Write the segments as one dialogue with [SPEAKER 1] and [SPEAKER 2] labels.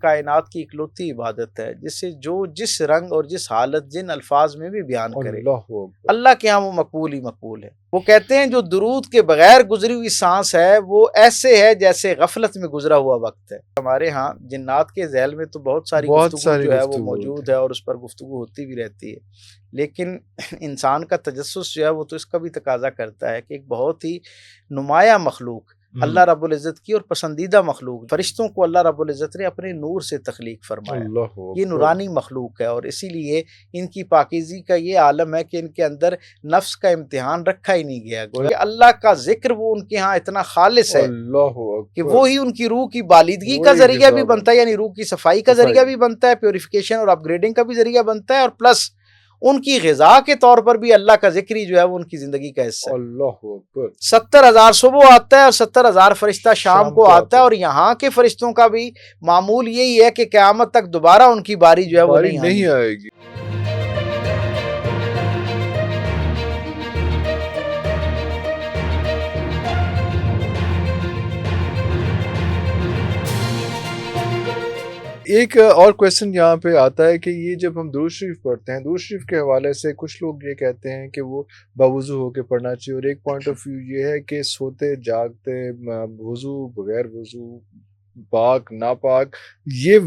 [SPEAKER 1] کائنات کی اکلوتی عبادت ہے جسے جو جس رنگ اور جس حالت جن الفاظ میں بھی بیان کرے اللہ کے ہاں وہ مقبول ہی مقبول ہے۔ وہ کہتے ہیں جو درود کے بغیر گزری ہوئی سانس ہے وہ ایسے ہے جیسے غفلت میں گزرا ہوا وقت ہے۔ ہمارے ہاں جنات کے ذیل میں تو بہت ساری گفتگو جو ہے وہ موجود ہے اور اس پر گفتگو ہوتی بھی رہتی ہے، لیکن انسان کا تجسس جو ہے وہ تو اس کا بھی تقاضا کرتا ہے کہ ایک بہت ہی نمایاں مخلوق اللہ رب العزت کی اور پسندیدہ مخلوق، فرشتوں کو اللہ رب العزت نے اپنے نور سے تخلیق فرمایا، یہ نورانی مخلوق ہے، اور اسی لیے ان کی پاکیزی کا یہ عالم ہے کہ ان کے اندر نفس کا امتحان رکھا ہی نہیں گیا، کہ اللہ کا ذکر وہ ان کے ہاں اتنا خالص ہے کہ وہی ان کی روح کی بالیدگی کا ذریعہ بھی بنتا ہے، یعنی روح کی صفائی کا ذریعہ بھی بنتا ہے، پیوریفیکیشن اور اپ گریڈنگ کا بھی ذریعہ بنتا ہے، اور پلس ان کی غذا کے طور پر بھی اللہ کا ذکر ہی جو ہے وہ ان کی زندگی کا حصہ ہے۔
[SPEAKER 2] اللہ اکبر۔
[SPEAKER 1] 70,000 صبح آتا ہے اور 70,000 فرشتہ شام کو آتا ہے، اور یہاں کے فرشتوں کا بھی معمول یہی ہے کہ قیامت تک دوبارہ ان کی باری جو ہے وہ نہیں
[SPEAKER 2] آئے گی۔ ایک اور کویسچن یہاں پہ آتا ہے کہ یہ جب ہم درود شریف پڑھتے ہیں، درود شریف کے حوالے سے کچھ لوگ یہ کہتے ہیں کہ وہ باوضو ہو کے پڑھنا چاہیے، اور ایک پوائنٹ آف ویو یہ ہے کہ سوتے جاگتے وضو بغیر وضو پاک ناپاک یہ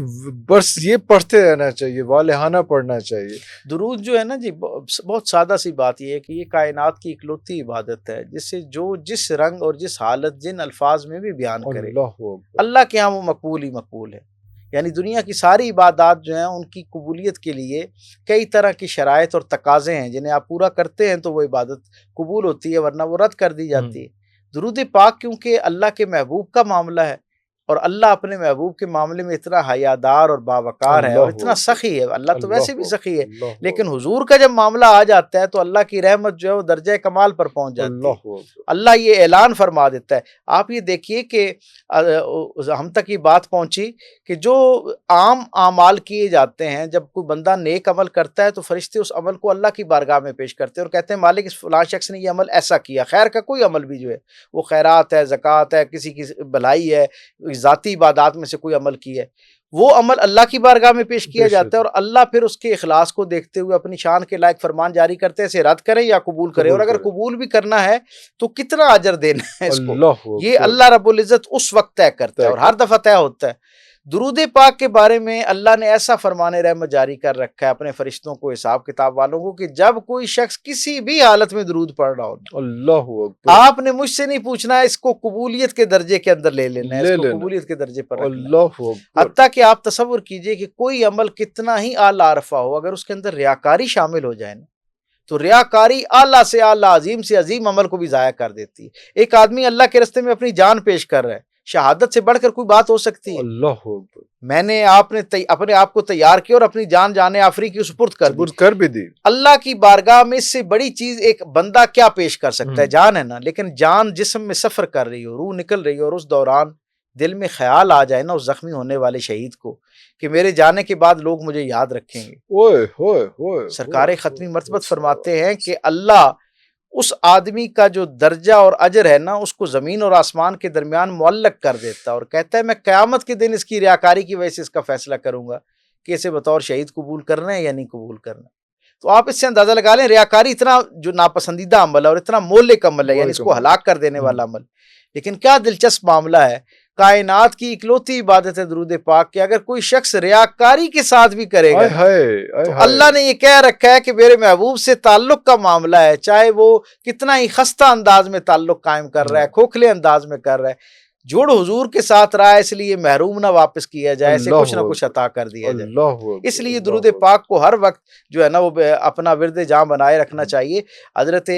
[SPEAKER 2] بس یہ پڑھتے رہنا چاہیے، والہانہ پڑھنا چاہیے۔
[SPEAKER 1] درود جو ہے نا جی بہت سادہ سی بات یہ ہے کہ یہ کائنات کی اکلوتی عبادت ہے جسے جو جس رنگ اور جس حالت جن الفاظ میں بھی بیان کرے اللہ کے ہاں وہ مقبول ہی مقبول ہے۔ یعنی دنیا کی ساری عبادات جو ہیں ان کی قبولیت کے لیے کئی طرح کی شرائط اور تقاضے ہیں جنہیں آپ پورا کرتے ہیں تو وہ عبادت قبول ہوتی ہے، ورنہ وہ رد کر دی جاتی ہے۔ درود پاک کیونکہ اللہ کے محبوب کا معاملہ ہے، اور اللہ اپنے محبوب کے معاملے میں اتنا حیادار اور باوقار ہے اور اتنا سخی ہے، اللہ تو ویسے بھی سخی ہے، لیکن حضور کا جب معاملہ آ جاتا ہے تو اللہ کی رحمت جو ہے وہ درجہ کمال پر پہنچ جاتی ہے۔ اللہ یہ اعلان فرما دیتا ہے، آپ یہ دیکھیے کہ ہم تک یہ بات پہنچی کہ جو عام اعمال کیے جاتے ہیں، جب کوئی بندہ نیک عمل کرتا ہے تو فرشتے اس عمل کو اللہ کی بارگاہ میں پیش کرتے ہیں اور کہتے ہیں مالک اس فلاں شخص نے یہ عمل ایسا کیا، خیر کا کوئی عمل بھی جو ہے وہ خیرات ہے، زکوٰۃ ہے، کسی کی بھلائی ہے، ذاتی عبادات میں سے کوئی عمل کی ہے، وہ عمل اللہ کی بارگاہ میں پیش کیا جاتا ہے، اور اللہ پھر اس کے اخلاص کو دیکھتے ہوئے اپنی شان کے لائق فرمان جاری کرتے ہیں، اسے رد کریں یا قبول کریں، اور اگر قبول بھی کرنا ہے تو کتنا اجر دینا ہے اس کو، یہ اللہ رب العزت اس وقت طے کرتا ہے اور ہر دفعہ طے ہوتا ہے۔ درود پاک کے بارے میں اللہ نے ایسا فرمان رحمت جاری کر رکھا ہے اپنے فرشتوں کو، حساب کتاب والوں کو، کہ جب کوئی شخص کسی بھی حالت میں درود پڑھ رہا ہو،
[SPEAKER 2] اللہ اکبر،
[SPEAKER 1] آپ نے مجھ سے نہیں پوچھنا ہے، اس کو قبولیت کے درجے کے اندر لے لینا ہے، اس کو قبولیت کے درجے پر رکھنا ہے۔
[SPEAKER 2] اللہ اکبر۔
[SPEAKER 1] حتیٰ کہ آپ تصور کیجئے کہ کوئی عمل کتنا ہی اعلیٰ عرفہ ہو، اگر اس کے اندر ریاکاری شامل ہو جائے نا تو ریاکاری اعلیٰ سے اعلیٰ، عظیم سے عظیم عمل کو بھی ضائع کر دیتی ہے۔ ایک آدمی اللہ کے راستے میں اپنی جان پیش کر رہا ہے، شہادت سے بڑھ کر کوئی بات ہو سکتی ہے؟
[SPEAKER 2] اللہ اکبر۔
[SPEAKER 1] میں نے اپنے آپ کو تیار کیا اور اپنی جان جان آفری کی سپرد کر
[SPEAKER 2] بھی دی۔
[SPEAKER 1] اللہ کی بارگاہ میں اس سے بڑی چیز ایک بندہ کیا پیش کر سکتا ہے؟ جان ہے نا، لیکن جان جسم میں سفر کر رہی ہو، روح نکل رہی ہو، اور اس دوران دل میں خیال آ جائے نا اس زخمی ہونے والے شہید کو کہ میرے جانے کے بعد لوگ مجھے یاد رکھیں گے۔ سرکار ختمی مرتبت فرماتے ہیں کہ اللہ اس آدمی کا جو درجہ اور اجر ہے نا اس کو زمین اور آسمان کے درمیان معلق کر دیتا ہے، اور کہتا ہے میں قیامت کے دن اس کی ریاکاری کی وجہ سے اس کا فیصلہ کروں گا کہ اسے بطور شہید قبول کرنا ہے یا نہیں قبول کرنا۔ تو آپ اس سے اندازہ لگا لیں ریاکاری اتنا جو ناپسندیدہ عمل ہے اور اتنا مہلک عمل ہے، یعنی اس کو ہلاک کر دینے والا عمل، لیکن کیا دلچسپ معاملہ ہے، کائنات کی اکلوتی عبادت ہے درود پاک کہ اگر کوئی شخص ریاکاری کے ساتھ بھی کرے گا تو اللہ نے یہ کہہ رکھا ہے کہ میرے محبوب سے تعلق کا معاملہ ہے، چاہے وہ کتنا ہی خستہ انداز میں تعلق قائم کر رہا ہے، کھوکھلے انداز میں کر رہا ہے، جوڑ حضور کے ساتھ رہا ہے، اس لیے محروم نہ واپس کیا جائے، اسے کچھ نہ کچھ عطا کر دیا جائے۔ اس لیے درود پاک کو ہر وقت جو ہے نا وہ اپنا ورد جاں بنائے رکھنا چاہیے۔ حضرت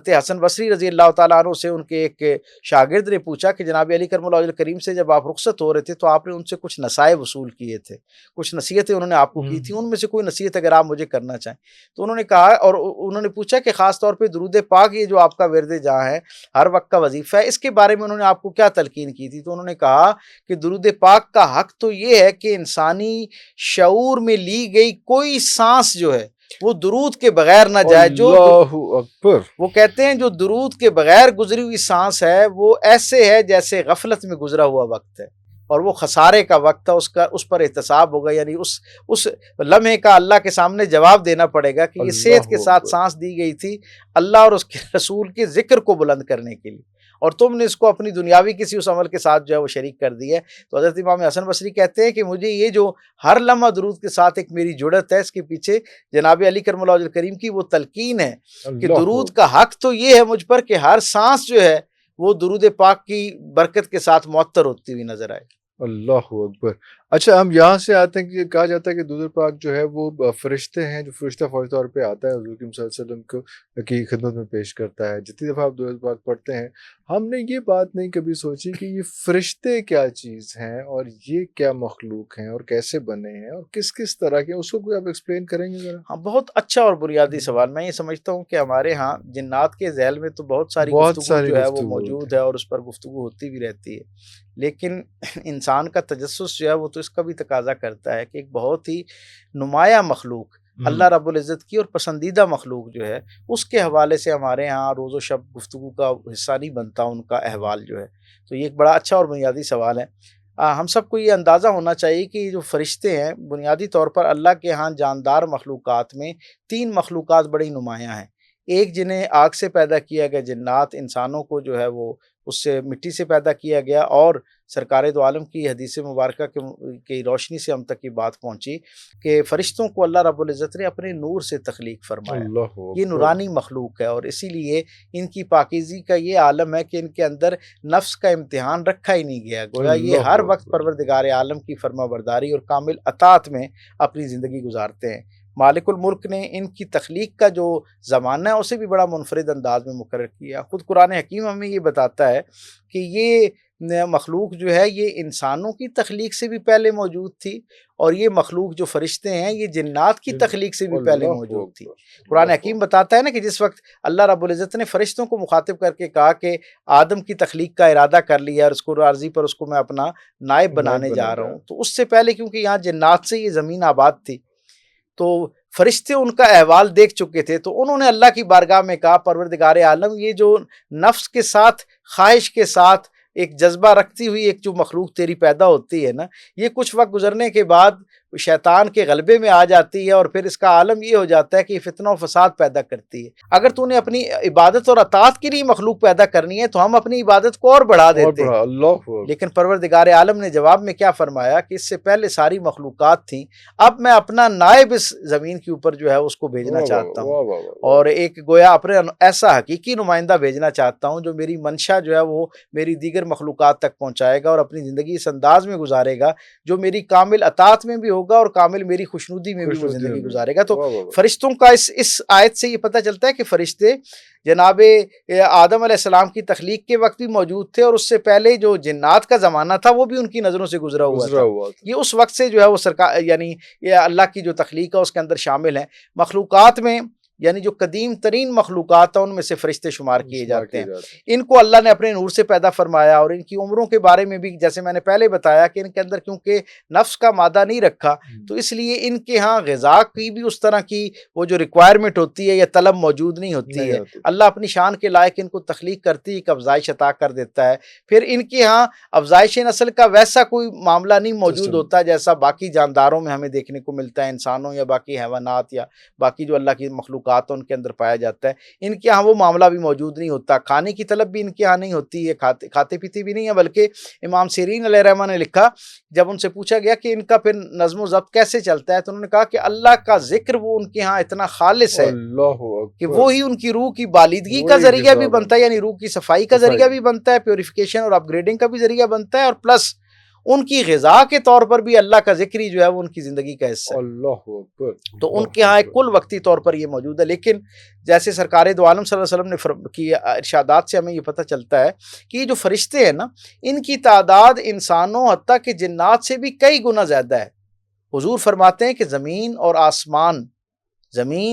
[SPEAKER 1] حسن بصری رضی اللہ تعالیٰ عنہ سے ان کے ایک شاگرد نے پوچھا کہ جناب علی کرم اللہ وجہ الکریم سے جب آپ رخصت ہو رہے تھے تو آپ نے ان سے کچھ نصائح وصول کیے تھے، کچھ نصیحتیں انہوں نے آپ کو کی تھی، ان میں سے کوئی نصیحت اگر آپ مجھے کرنا چاہیں تو انہوں نے کہا، اور انہوں نے پوچھا کہ خاص طور پہ درود پاک یہ جو آپ کا ورد جاں ہے ہر وقت کا وظیفہ ہے، اس کے بارے میں انہوں نے آپ کو کیا تلقین کی تھی؟ تو انہوں نے کہا کہ درود پاک کا حق تو یہ ہے کہ انسانی شعور میں لی گئی کوئی سانس جو ہے وہ درود کے بغیر نہ جائے۔ جو وہ کہتے ہیں جو درود کے بغیر گزری ہوئی سانس ہے وہ ایسے ہے جیسے غفلت میں گزرا ہوا وقت ہے، اور وہ خسارے کا وقت تھا، اس پر احتساب ہوگا، یعنی اس لمحے کا اللہ کے سامنے جواب دینا پڑے گا کہ یہ صحت کے ساتھ سانس دی گئی تھی اللہ اور اس کے رسول کے ذکر کو بلند کرنے کے لیے، اور تم نے اس کو اپنی دنیاوی کسی اس عمل کے ساتھ جو ہے وہ شریک کر دی ہے۔ تو حضرت امام حسن بصری کہتے ہیں کہ مجھے یہ جو ہر لمحہ درود کے ساتھ ایک میری جڑت ہے، اس کے پیچھے جناب علی کرم اللہ وجہ کریم کی وہ تلقین ہے کہ درود کا حق تو یہ ہے مجھ پر کہ ہر سانس جو ہے وہ درود پاک کی برکت کے ساتھ معطر ہوتی ہوئی نظر آئے۔
[SPEAKER 2] اللہ اکبر۔ اچھا، ہم یہاں سے آتے ہیں کہ کہا جاتا ہے کہ درود پاک جو ہے وہ فرشتے ہیں، جو فرشتہ فوری طور پہ آتا ہے حضور صلی اللہ علیہ وسلم کو کی خدمت میں پیش کرتا ہے۔ جتنی دفعہ آپ درود پاک پڑھتے ہیں، ہم نے یہ بات نہیں کبھی سوچی کہ یہ فرشتے کیا چیز ہیں اور یہ کیا مخلوق ہیں اور کیسے بنے ہیں اور کس کس طرح کے، اس کو کوئی آپ ایکسپلین کریں گے ذرا؟
[SPEAKER 1] ہاں، بہت اچھا اور بنیادی سوال۔ میں یہ سمجھتا ہوں کہ ہمارے ہاں جنات کے ذیل میں تو بہت ساری گفتگو جو ہے وہ موجود ہے اور اس پر گفتگو ہوتی بھی رہتی ہے، لیکن انسان کا تجسس جو ہے وہ تو اس کا بھی تقاضا کرتا ہے کہ ایک بہت ہی نمایاں مخلوق اللہ رب العزت کی اور پسندیدہ مخلوق جو ہے اس کے حوالے سے ہمارے ہاں روز و شب گفتگو کا حصہ نہیں بنتا ان کا احوال جو ہے۔ تو یہ ایک بڑا اچھا اور بنیادی سوال ہے۔ ہم سب کو یہ اندازہ ہونا چاہیے کہ یہ جو فرشتے ہیں بنیادی طور پر اللہ کے ہاں جاندار مخلوقات میں 3 مخلوقات بڑی نمایاں ہیں۔ ایک جنہیں آگ سے پیدا کیا گیا جنات، انسانوں کو جو ہے وہ اس سے مٹی سے پیدا کیا گیا، اور سرکار دو عالم کی حدیث مبارکہ کی روشنی سے ہم تک یہ بات پہنچی کہ فرشتوں کو اللہ رب العزت نے اپنے نور سے تخلیق فرمایا۔ یہ نورانی مخلوق ہے اور اسی لیے ان کی پاکیزگی کا یہ عالم ہے کہ ان کے اندر نفس کا امتحان رکھا ہی نہیں گیا، گویا یہ ہر وقت پروردگار عالم کی فرما برداری اور کامل اطاعت میں اپنی زندگی گزارتے ہیں۔ مالک الملک نے ان کی تخلیق کا جو زمانہ ہے اسے بھی بڑا منفرد انداز میں مقرر کیا۔ خود قرآن حکیم ہمیں یہ بتاتا ہے کہ یہ مخلوق جو ہے یہ انسانوں کی تخلیق سے بھی پہلے موجود تھی، اور یہ مخلوق جو فرشتے ہیں یہ جنات کی تخلیق سے بھی پہلے موجود تھی۔ قرآن حکیم بتاتا ہے نا کہ جس وقت اللہ رب العزت نے فرشتوں کو مخاطب کر کے کہا کہ آدم کی تخلیق کا ارادہ کر لیا اور اس کو عارضی پر اس کو میں اپنا نائب بنانے جا رہا ہوں، تو اس سے پہلے کیونکہ یہاں جنات سے یہ زمین آباد تھی تو فرشتے ان کا احوال دیکھ چکے تھے، تو انہوں نے اللہ کی بارگاہ میں کہا پروردگار عالم یہ جو نفس کے ساتھ خواہش کے ساتھ ایک جذبہ رکھتی ہوئی ایک جو مخلوق تیری پیدا ہوتی ہے نا، یہ کچھ وقت گزرنے کے بعد شیطان کے غلبے میں آ جاتی ہے اور پھر اس کا عالم یہ ہو جاتا ہے کہ یہ فتنہ و فساد پیدا کرتی ہے۔ اگر تو نے اپنی عبادت اور اطاعت کے لیے مخلوق پیدا کرنی ہے تو ہم اپنی عبادت کو اور بڑھا دیتے ہیں، لیکن پروردگار عالم نے جواب میں کیا فرمایا کہ اس سے پہلے ساری مخلوقات تھیں، اب میں اپنا نائب اس زمین کے اوپر جو ہے اس کو بھیجنا چاہتا ہوں، اور ایک گویا اپنے ایسا حقیقی نمائندہ بھیجنا چاہتا ہوں جو میری منشا جو ہے وہ میری دیگر مخلوقات تک پہنچائے گا اور اپنی زندگی اس انداز میں گزارے گا جو میری کامل اطاعت میں بھی ہوگا اور کامل میری خوشنودی میں بھی وہ زندگی گزارے گا۔ تو فرشتوں کا اس آیت سے یہ پتہ چلتا ہے کہ فرشتے جناب آدم علیہ السلام کی تخلیق کے وقت بھی موجود تھے، اور اس سے پہلے جو جنات کا زمانہ تھا وہ بھی ان کی نظروں سے گزرا ہوا تھا۔ یہ اس وقت سے جو ہے وہ سرکار یعنی یہ اللہ کی جو تخلیق ہے اس کے اندر شامل ہیں۔ مخلوقات میں یعنی جو قدیم ترین مخلوقات ہیں ان میں سے فرشتے شمار کیے جاتے ہیں۔ ان کو اللہ نے اپنے نور سے پیدا فرمایا، اور ان کی عمروں کے بارے میں بھی جیسے میں نے پہلے بتایا کہ ان کے اندر کیونکہ نفس کا مادہ نہیں رکھا تو اس لیے ان کے ہاں غذا کی بھی اس طرح کی وہ جو ریکوائرمنٹ ہوتی ہے یا طلب موجود نہیں ہوتی ہے۔ اللہ اپنی شان کے لائق ان کو تخلیق کرتی ہے، ایک افزائش عطا کر دیتا ہے، پھر ان کے ہاں افزائش نسل کا ویسا کوئی معاملہ نہیں موجود ہوتا جیسا باقی جانداروں میں ہمیں دیکھنے کو ملتا ہے، انسانوں یا باقی حیوانات یا باقی جو اللہ کی مخلوقات ان کے اندر پایا جاتا ہے۔ ان کے ہاں وہ معاملہ بھی موجود نہیں ہوتا، کھانے کی طلب بھی ان کے ہاں نہیں ہوتی ہے، کھاتے پیتے بھی نہیں ہے، بلکہ امام سیرین علیہ الرحمہ نے لکھا جب ان سے پوچھا گیا کہ ان کا پھر نظم و ضبط کیسے چلتا ہے تو انہوں نے کہا کہ اللہ کا ذکر وہ ان کے ہاں اتنا خالص ہے کہ وہی ان کی روح کی بالیدگی کا ذریعہ بھی بنتا ہے، یعنی روح کی صفائی کا ذریعہ بھی بنتا ہے، پیوریفیکیشن اور اپ گریڈنگ کا بھی ذریعہ بنتا ہے، اور پلس ان کی غذا کے طور پر بھی اللہ کا ذکر ہی جو ہے وہ ان کی زندگی کا حصہ ہے۔ اللہ اکبر۔ تو ان کے ہاں ایک کل وقتی طور پر یہ موجود ہے، لیکن جیسے سرکار دو عالم صلی اللہ علیہ وسلم نے کی ارشادات سے ہمیں یہ پتہ چلتا ہے کہ یہ جو فرشتے ہیں نا ان کی تعداد انسانوں حتیٰ کہ جنات سے بھی کئی گنا زیادہ ہے۔ حضور فرماتے ہیں کہ زمین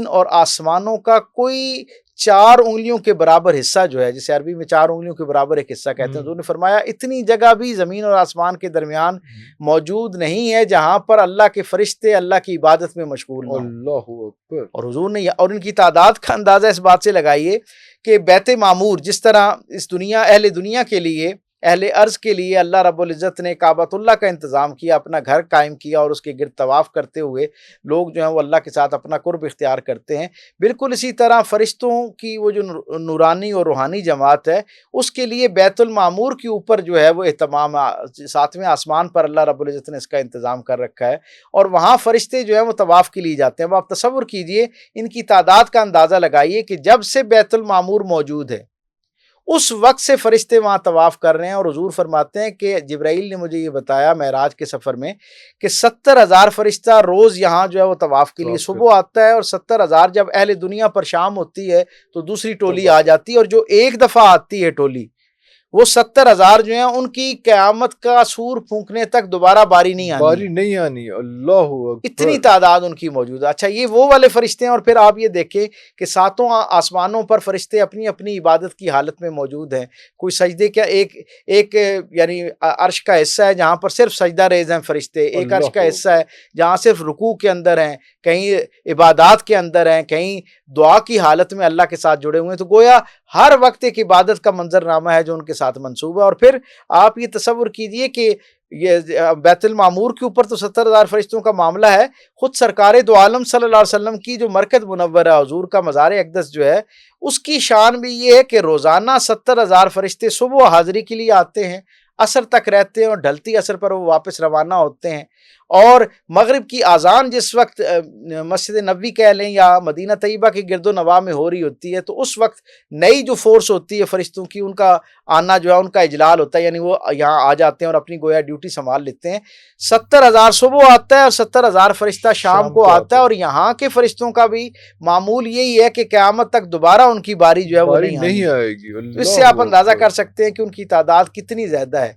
[SPEAKER 1] اور آسمانوں کا کوئی 4 انگلیوں کے برابر حصہ جو ہے، جسے عربی میں 4 انگلیوں کے برابر ایک حصہ کہتے ہیں، حضور نے فرمایا اتنی جگہ بھی زمین اور آسمان کے درمیان موجود نہیں ہے جہاں پر اللہ کے فرشتے اللہ کی عبادت میں مشغول نہ ہوں۔ اور حضور نے اور ان کی تعداد کا اندازہ اس بات سے لگائیے کہ بیت معمور جس طرح اس دنیا اہل دنیا کے لیے اہل ارض کے لیے اللہ رب العزت نے کعبۃ اللہ کا انتظام کیا، اپنا گھر قائم کیا اور اس کے گرد طواف کرتے ہوئے لوگ جو ہیں وہ اللہ کے ساتھ اپنا قرب اختیار کرتے ہیں۔ بالکل اسی طرح فرشتوں کی وہ جو نورانی اور روحانی جماعت ہے، اس کے لیے بیت المعمور کے اوپر جو ہے وہ اہتمام، ساتویں آسمان پر اللہ رب العزت نے اس کا انتظام کر رکھا ہے، اور وہاں فرشتے جو ہیں وہ طواف کے لیے جاتے ہیں۔ اب آپ تصور کیجئے، ان کی تعداد کا اندازہ لگائیے کہ جب سے بیت المعمور موجود ہے اس وقت سے فرشتے وہاں طواف کر رہے ہیں، اور حضور فرماتے ہیں کہ جبرائیل نے مجھے یہ بتایا معراج کے سفر میں کہ 70,000 فرشتہ روز یہاں جو ہے وہ طواف کے لیے صبح آتا ہے، اور 70,000 جب اہل دنیا پر شام ہوتی ہے تو دوسری ٹولی آ جاتی ہے، اور جو ایک دفعہ آتی ہے ٹولی، وہ 70,000 جو ہیں ان کی قیامت کا سور پھونکنے تک دوبارہ باری نہیں آنی،
[SPEAKER 2] اللہ اکبر،
[SPEAKER 1] اتنی تعداد ان کی موجود ہے۔ اچھا، یہ وہ والے فرشتے ہیں، اور پھر آپ یہ دیکھیں کہ ساتوں آسمانوں پر فرشتے اپنی اپنی عبادت کی حالت میں موجود ہیں۔ کوئی سجدے کیا، ایک یعنی عرش کا حصہ ہے جہاں پر صرف سجدہ ریز ہیں فرشتے، ایک عرش کا حصہ ہے جہاں صرف رکوع کے اندر ہیں، کہیں عبادات کے اندر ہیں، کہیں دعا کی حالت میں اللہ کے ساتھ جڑے ہوئے ہیں۔ تو گویا ہر وقت ایک عبادت کا منظرنامہ ہے جو ان کے ساتھ منسوب ہے۔ اور پھر آپ یہ تصور کیجئے کہ یہ بیت المعمور کے اوپر تو 70,000 فرشتوں کا معاملہ ہے، خود سرکار دو عالم صلی اللہ علیہ وسلم کی جو مرکز منورہ حضور کا مزار اقدس جو ہے، اس کی شان بھی یہ ہے کہ روزانہ 70,000 فرشتے صبح حاضری کے لیے آتے ہیں، عصر تک رہتے ہیں، اور ڈھلتی عصر پر وہ واپس روانہ ہوتے ہیں۔ اور مغرب کی اذان جس وقت مسجد نبوی کہہ لیں یا مدینہ طیبہ کی گرد و نواح میں ہو رہی ہوتی ہے، تو اس وقت نئی جو فورس ہوتی ہے فرشتوں کی، ان کا آنا جو ہے ان کا اجلال ہوتا ہے، یعنی وہ یہاں آ جاتے ہیں اور اپنی گویا ڈیوٹی سنبھال لیتے ہیں۔ 70,000 صبح آتا ہے اور 70,000 فرشتہ شام کو آتا ہے، اور یہاں کے فرشتوں کا بھی معمول یہی ہے کہ قیامت تک دوبارہ ان کی باری جو ہے وہ نہیں
[SPEAKER 2] آئے گی۔
[SPEAKER 1] تو اس سے آپ اندازہ کر سکتے ہیں کہ ان کی تعداد کتنی زیادہ ہے۔